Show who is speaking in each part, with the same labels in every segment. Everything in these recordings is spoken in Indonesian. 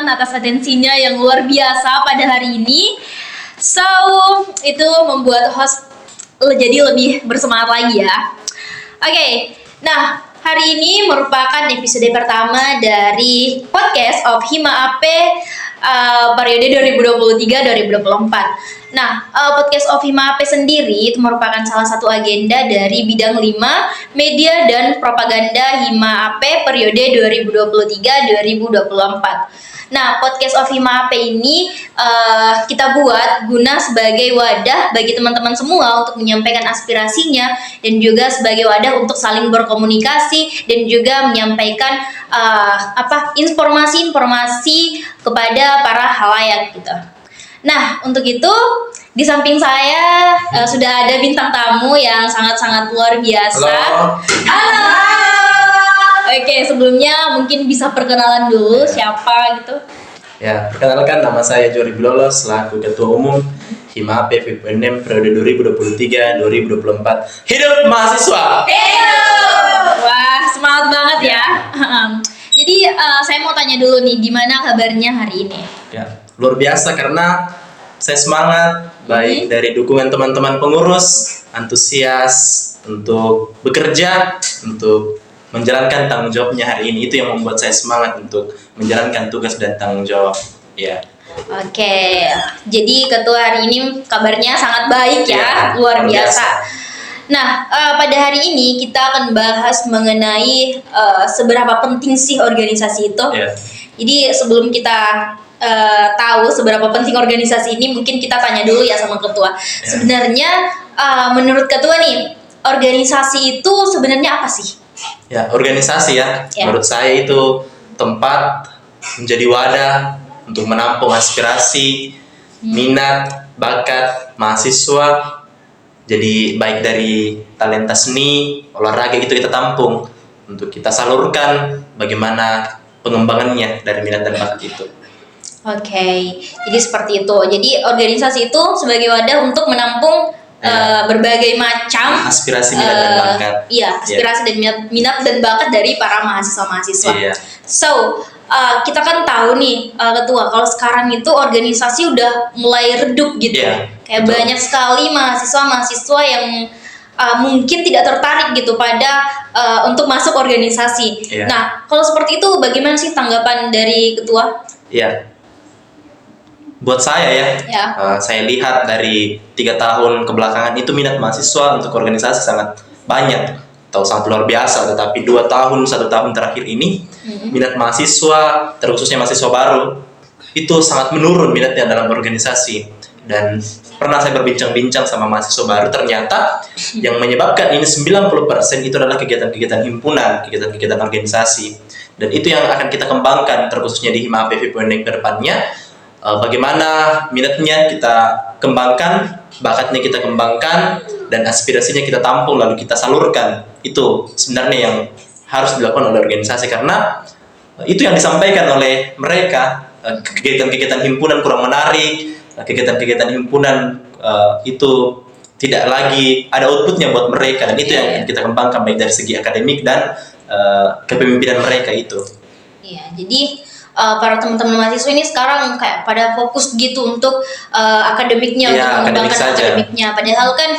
Speaker 1: teman-teman atas atensinya yang luar biasa pada hari ini. So, itu membuat host jadi lebih bersemangat lagi ya. Oke, nah hari ini merupakan episode pertama dari podcast of Hima AP periode 2023-2024. Nah, podcast of Hima AP sendiri itu merupakan salah satu agenda dari bidang 5 media dan propaganda Hima AP periode 2023-2024. Nah, podcast of Hima AP ini kita buat guna sebagai wadah bagi teman-teman semua untuk menyampaikan aspirasinya dan juga sebagai wadah untuk saling berkomunikasi dan juga menyampaikan informasi-informasi kepada para halayak gitu. Nah, untuk itu di samping saya sudah ada bintang tamu yang sangat-sangat luar biasa. Halo. Oke, sebelumnya mungkin bisa perkenalan dulu siapa gitu.
Speaker 2: Ya, perkenalkan nama saya Jori Bilolo selaku Ketua Umum Hima AP FIPNM periode 2023-2024. Hidup mahasiswa.
Speaker 1: Hidup. Wah, semangat banget ya. Jadi saya mau tanya dulu nih, gimana kabarnya hari ini?
Speaker 2: Ya, luar biasa karena saya semangat baik dari dukungan teman-teman pengurus, antusias untuk bekerja, untuk menjalankan tanggung jawabnya hari ini. Itu yang membuat saya semangat untuk menjalankan tugas dan tanggung jawab. Ya.
Speaker 1: Oke, jadi ketua hari ini kabarnya sangat baik ya, luar biasa. Nah, pada hari ini kita akan bahas mengenai seberapa penting sih organisasi itu. Jadi sebelum kita tahu seberapa penting organisasi ini, mungkin kita tanya dulu ya sama ketua. Sebenarnya menurut ketua nih, organisasi itu sebenarnya apa sih?
Speaker 2: Ya, organisasi ya. Menurut saya itu tempat menjadi wadah untuk menampung aspirasi, minat, bakat mahasiswa. Jadi baik dari talenta seni, olahraga itu kita tampung untuk kita salurkan bagaimana pengembangannya dari minat dan bakat itu.
Speaker 1: Oke, jadi seperti itu. Jadi organisasi itu sebagai wadah untuk menampung berbagai macam
Speaker 2: aspirasi, minat dan bakat.
Speaker 1: Iya, aspirasi dan minat dan bakat dari para mahasiswa-mahasiswa. So, kita kan tahu nih ketua, kalau sekarang itu organisasi udah mulai redup gitu. Kayak betul. Banyak sekali mahasiswa-mahasiswa yang mungkin tidak tertarik gitu pada untuk masuk organisasi. Nah, kalau seperti itu bagaimana sih tanggapan dari ketua?
Speaker 2: Buat saya saya lihat dari 3 tahun kebelakangan itu minat mahasiswa untuk organisasi sangat banyak atau sangat luar biasa. Tetapi 1 tahun terakhir ini minat mahasiswa, terkhususnya mahasiswa baru, itu sangat menurun minatnya dalam organisasi. Dan pernah saya berbincang-bincang sama mahasiswa baru, ternyata yang menyebabkan ini 90% itu adalah kegiatan-kegiatan himpunan, kegiatan-kegiatan organisasi. Dan itu yang akan kita kembangkan, terkhususnya di Hima AP FIPNM ke depannya. Bagaimana minatnya kita kembangkan, bakatnya kita kembangkan, dan aspirasinya kita tampung lalu kita salurkan. Itu sebenarnya yang harus dilakukan oleh organisasi, karena itu yang disampaikan oleh mereka. Kegiatan-kegiatan himpunan kurang menarik, kegiatan-kegiatan himpunan itu tidak lagi ada outputnya buat mereka, dan itu yang kita kembangkan baik dari segi akademik dan kepemimpinan mereka itu.
Speaker 1: Iya, jadi para teman-teman mahasiswa ini sekarang kayak pada fokus gitu untuk akademiknya, untuk mengembangkan akademiknya. Padahal kan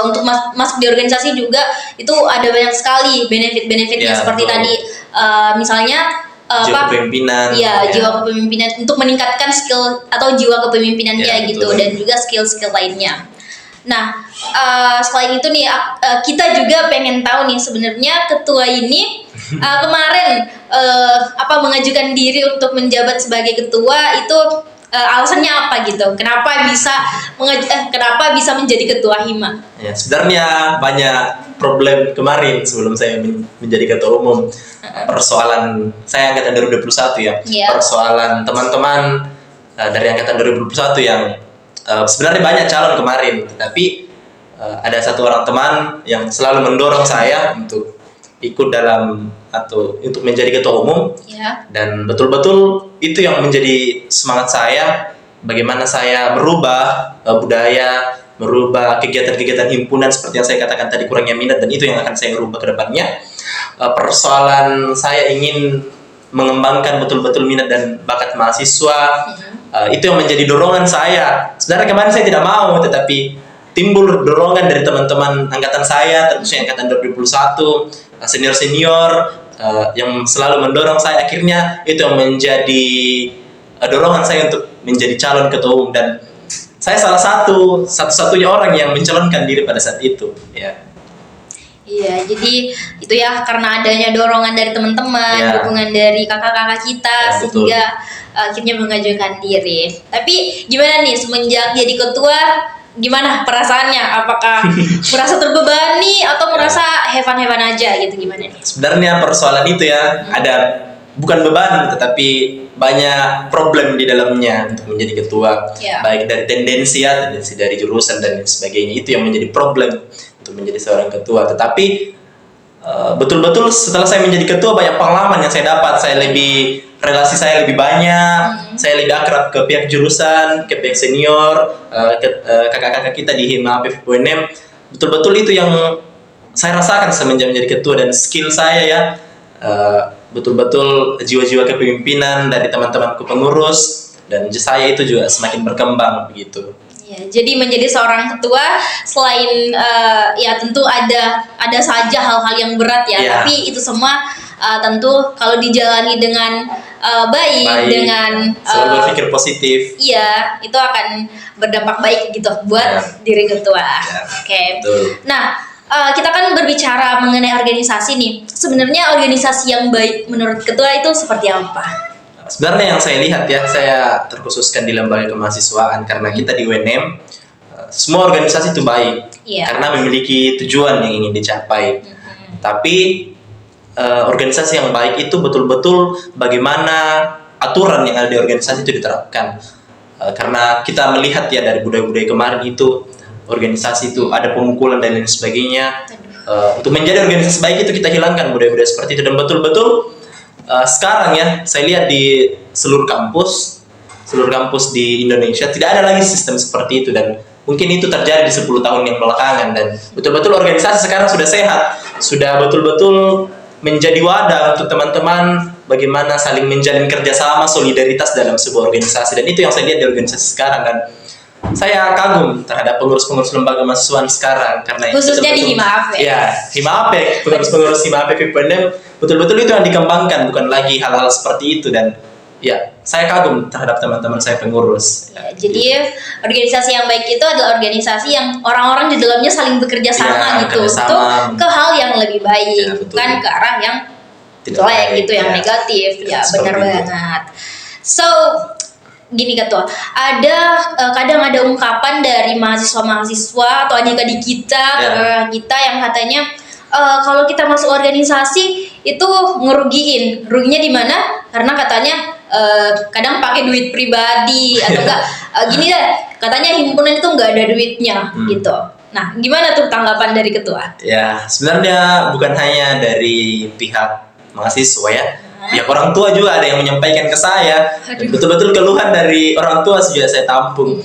Speaker 1: untuk masuk di organisasi juga itu ada banyak sekali benefit-benefitnya seperti tadi misalnya
Speaker 2: jiwa kepemimpinan.
Speaker 1: Jiwa kepemimpinan untuk meningkatkan skill atau jiwa kepemimpinannya gitu, dan juga skill-skill lainnya. Nah, selain itu nih kita juga pengen tahu nih sebenarnya ketua ini kemarin mengajukan diri untuk menjabat sebagai ketua itu alasannya apa gitu? Kenapa bisa menjadi ketua Hima?
Speaker 2: Ya, sebenarnya banyak problem kemarin sebelum saya menjadi ketua umum. Persoalan saya angkatan 2021 ya. Persoalan teman-teman dari angkatan 2021 yang sebenarnya banyak calon kemarin, tapi ada satu orang teman yang selalu mendorong saya untuk ikut dalam atau untuk menjadi ketua umum, dan betul-betul itu yang menjadi semangat saya, bagaimana saya merubah budaya, merubah kegiatan-kegiatan himpunan seperti yang saya katakan tadi kurangnya minat, dan itu yang akan saya rubah ke depannya. Persoalan saya ingin mengembangkan betul-betul minat dan bakat mahasiswa. Itu yang menjadi dorongan saya. Sebenarnya kemarin saya tidak mau, tetapi timbul dorongan dari teman-teman angkatan saya, terkhususnya angkatan 2021, senior-senior yang selalu mendorong saya. Akhirnya itu yang menjadi dorongan saya untuk menjadi calon ketua umum, dan saya salah satu-satunya orang yang mencalonkan diri pada saat itu. Ya.
Speaker 1: Iya, jadi itu ya karena adanya dorongan dari teman-teman,
Speaker 2: Ya.
Speaker 1: dukungan dari kakak-kakak kita,
Speaker 2: Ya, betul.
Speaker 1: sehingga akhirnya mengajukan diri. Tapi gimana nih semenjak jadi ketua, gimana perasaannya? Apakah merasa terbebani atau merasa hevan-hevan aja gitu, gimana nih?
Speaker 2: Sebenarnya persoalan itu ya ada bukan beban, tetapi banyak problem di dalamnya untuk menjadi ketua.
Speaker 1: Ya.
Speaker 2: Baik dari tendensi dari jurusan dan sebagainya, itu yang menjadi problem untuk menjadi seorang ketua. Tetapi betul-betul setelah saya menjadi ketua, banyak pengalaman yang saya dapat. Relasi saya lebih banyak, saya lebih akrab ke pihak jurusan, ke pihak senior, kakak-kakak kita di Hima UNM. Betul-betul itu yang saya rasakan semenjak menjadi ketua, dan skill saya ya betul-betul jiwa-jiwa kepemimpinan dari teman-temanku pengurus, dan saya itu juga semakin berkembang begitu.
Speaker 1: Ya, jadi menjadi seorang ketua selain ya tentu ada saja hal-hal yang berat ya,
Speaker 2: Ya.
Speaker 1: tapi itu semua tentu kalau dijalani dengan baik, dengan
Speaker 2: selalu berpikir positif.
Speaker 1: iya, itu akan berdampak baik gitu buat
Speaker 2: Ya.
Speaker 1: diri ketua.
Speaker 2: Ya,
Speaker 1: Oke.
Speaker 2: betul.
Speaker 1: Nah, kita kan berbicara mengenai organisasi nih. Sebenarnya organisasi yang baik menurut ketua itu seperti apa?
Speaker 2: Sebenarnya yang saya lihat ya, saya terkhususkan di lembaga kemahasiswaan karena kita di UNM, semua organisasi itu baik
Speaker 1: Iya.
Speaker 2: karena memiliki tujuan yang ingin dicapai. Tapi organisasi yang baik itu betul-betul bagaimana aturan yang ada di organisasi itu diterapkan. Karena kita melihat ya dari budaya-budaya kemarin itu, organisasi itu ada pemukulan dan lain sebagainya. Untuk menjadi organisasi baik itu kita hilangkan budaya-budaya seperti itu, dan betul-betul sekarang ya saya lihat di seluruh kampus di Indonesia tidak ada lagi sistem seperti itu, dan mungkin itu terjadi di 10 tahun yang belakangan, dan betul-betul organisasi sekarang sudah sehat, sudah betul-betul menjadi wadah untuk teman-teman bagaimana saling menjalin kerjasama, solidaritas dalam sebuah organisasi, dan itu yang saya lihat di organisasi sekarang, dan saya kagum terhadap pengurus-pengurus lembaga mahasiswaan sekarang karena
Speaker 1: Khususnya di Hima APEK.
Speaker 2: Ya, Hima APEK, pengurus-pengurus Hima APEK UNM betul-betul itu yang dikembangkan, bukan lagi hal-hal seperti itu, dan ya saya kagum terhadap teman-teman saya pengurus.
Speaker 1: Ya, jadi organisasi yang baik itu adalah organisasi yang orang-orang di dalamnya saling bekerja sama
Speaker 2: Ya,
Speaker 1: gitu untuk ke hal yang lebih baik,
Speaker 2: Ya, betul.
Speaker 1: bukan ke arah yang
Speaker 2: Tidak
Speaker 1: jelek
Speaker 2: baik,
Speaker 1: gitu, yang
Speaker 2: ya.
Speaker 1: negatif. Ya,
Speaker 2: Seperti
Speaker 1: benar
Speaker 2: itu.
Speaker 1: banget. So, gini ketua, kadang ada ungkapan dari mahasiswa-mahasiswa atau adik-adik kita,
Speaker 2: Ya.
Speaker 1: kakak kita yang katanya kalau kita masuk organisasi itu ngerugiin. Ruginya di mana? Karena katanya kadang pakai duit pribadi atau enggak gini deh, katanya himpunan itu enggak ada duitnya gitu. Nah, gimana tuh tanggapan dari ketua?
Speaker 2: Ya, sebenarnya bukan hanya dari pihak mahasiswa ya, pihak orang tua juga ada yang menyampaikan ke saya. Dan betul-betul keluhan dari orang tua sudah saya tampung.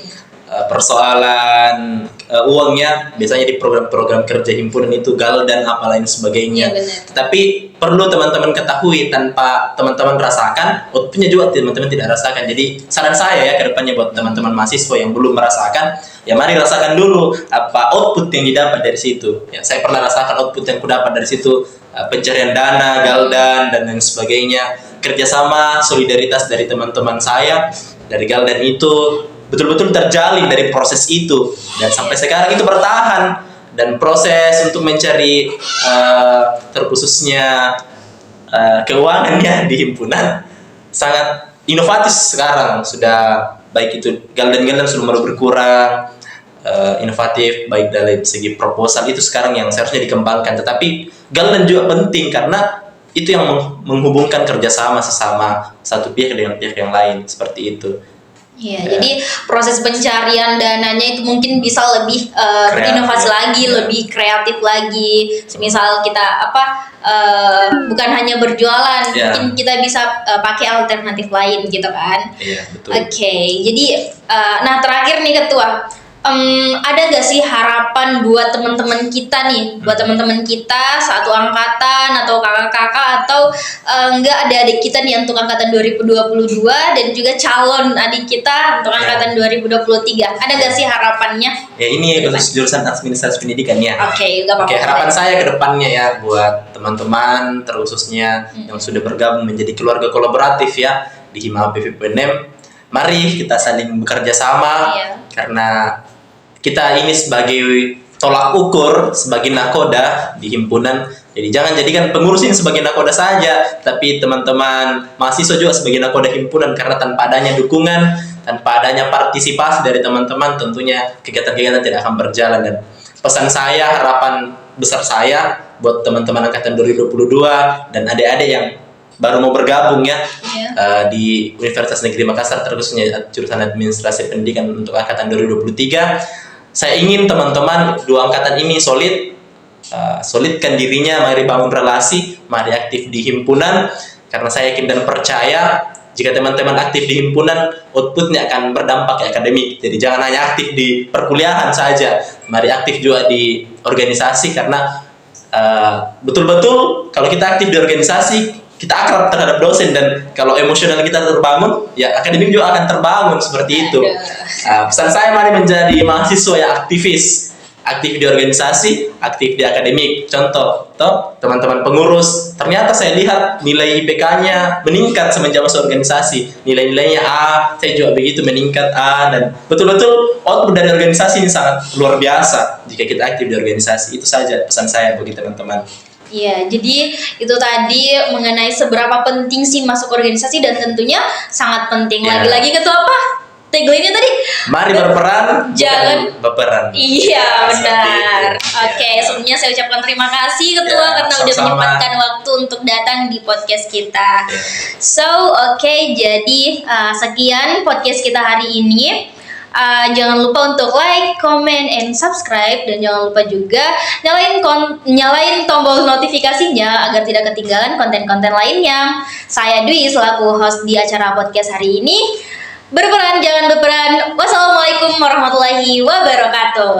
Speaker 2: Persoalan uangnya biasanya di program-program kerja himpunan itu galdan apa lain sebagainya.
Speaker 1: Iya, benar.
Speaker 2: Tapi perlu teman-teman ketahui, tanpa teman-teman rasakan, outputnya juga teman-teman tidak rasakan. Jadi saran saya ya ke depannya buat teman-teman mahasiswa yang belum merasakan, ya mari rasakan dulu apa output yang didapat dari situ. Ya, saya pernah rasakan output yang kudapat dari situ, pencarian dana, galdan dan lain sebagainya, kerjasama, solidaritas dari teman-teman saya dari galdan itu betul-betul terjalin dari proses itu, dan sampai sekarang itu bertahan, dan proses untuk mencari terkhususnya keuangannya di himpunan sangat inovatif sekarang. Sudah baik itu galdan-galdan sudah mulai berkurang, inovatif baik dari segi proposal itu sekarang yang seharusnya dikembangkan. Tetapi galdan juga penting karena itu yang menghubungkan kerjasama sesama satu pihak dengan pihak yang lain, seperti itu.
Speaker 1: Iya,
Speaker 2: Ya.
Speaker 1: jadi proses pencarian dananya itu mungkin bisa lebih berinovasi
Speaker 2: ya.
Speaker 1: lagi,
Speaker 2: Ya.
Speaker 1: lebih kreatif lagi. Misal kita bukan hanya berjualan,
Speaker 2: Ya.
Speaker 1: mungkin kita bisa pakai alternatif lain gitu kan.
Speaker 2: Iya, betul.
Speaker 1: Oke, jadi nah terakhir nih ketua, ada gak sih harapan buat teman-teman kita nih, buat teman-teman kita satu angkatan atau kakak-kakak atau enggak ada adik kita nih untuk angkatan 2022 dan juga calon adik kita untuk angkatan 2023. Ada gak sih harapannya?
Speaker 2: Ya ini khusus jurusan administrasi pendidikan ya.
Speaker 1: Oke, gak apa-apa.
Speaker 2: Oke, harapan saya ke depannya ya buat teman-teman terkhususnya yang sudah bergabung menjadi keluarga kolaboratif ya di Hima PVPNM. Mari kita saling bekerja sama karena kita ini sebagai tolak ukur sebagai nakoda di himpunan. Jadi jangan jadikan pengurus ini sebagai nakoda saja, tapi teman-teman mahasiswa juga sebagai nakoda himpunan, karena tanpa adanya dukungan, tanpa adanya partisipasi dari teman-teman, tentunya kegiatan-kegiatan tidak akan berjalan. Dan pesan saya, harapan besar saya buat teman-teman angkatan 2022 dan adik-adik yang baru mau bergabung di Universitas Negeri Makassar, terkhususnya jurusan administrasi pendidikan untuk angkatan 2023. Saya ingin teman-teman dua angkatan ini solidkan dirinya, mari bangun relasi, mari aktif di himpunan, karena saya yakin dan percaya jika teman-teman aktif di himpunan, outputnya akan berdampak ke akademik. Jadi jangan hanya aktif di perkuliahan saja, mari aktif juga di organisasi, karena betul-betul kalau kita aktif di organisasi, kita akrab terhadap dosen, dan kalau emosional kita terbangun, ya akademik juga akan terbangun seperti itu. Pesan saya, mari menjadi mahasiswa yang aktivis, aktif di organisasi, aktif di akademik. Contoh, teman-teman pengurus, ternyata saya lihat nilai IPK-nya meningkat semenjak masuk organisasi. Nilai-nilainya A, saya juga begitu meningkat A, dan betul-betul output dari organisasi ini sangat luar biasa jika kita aktif di organisasi. Itu saja pesan saya bagi teman-teman.
Speaker 1: Iya, jadi itu tadi mengenai seberapa penting sih masuk organisasi, dan tentunya sangat penting. Lagi-lagi ketua apa? Tagline-nya tadi?
Speaker 2: Mari berperan,
Speaker 1: jangan
Speaker 2: berperan.
Speaker 1: Iya, benar. Oke, sebelumnya saya ucapkan terima kasih ketua karena udah menyempatkan waktu untuk datang di podcast kita. So, jadi sekian podcast kita hari ini. Jangan lupa untuk like, comment, and subscribe, dan jangan lupa juga nyalain tombol notifikasinya agar tidak ketinggalan konten-konten lainnya. Saya Dwi selaku host di acara podcast hari ini. Berperan jangan berperan. Wassalamualaikum warahmatullahi wabarakatuh.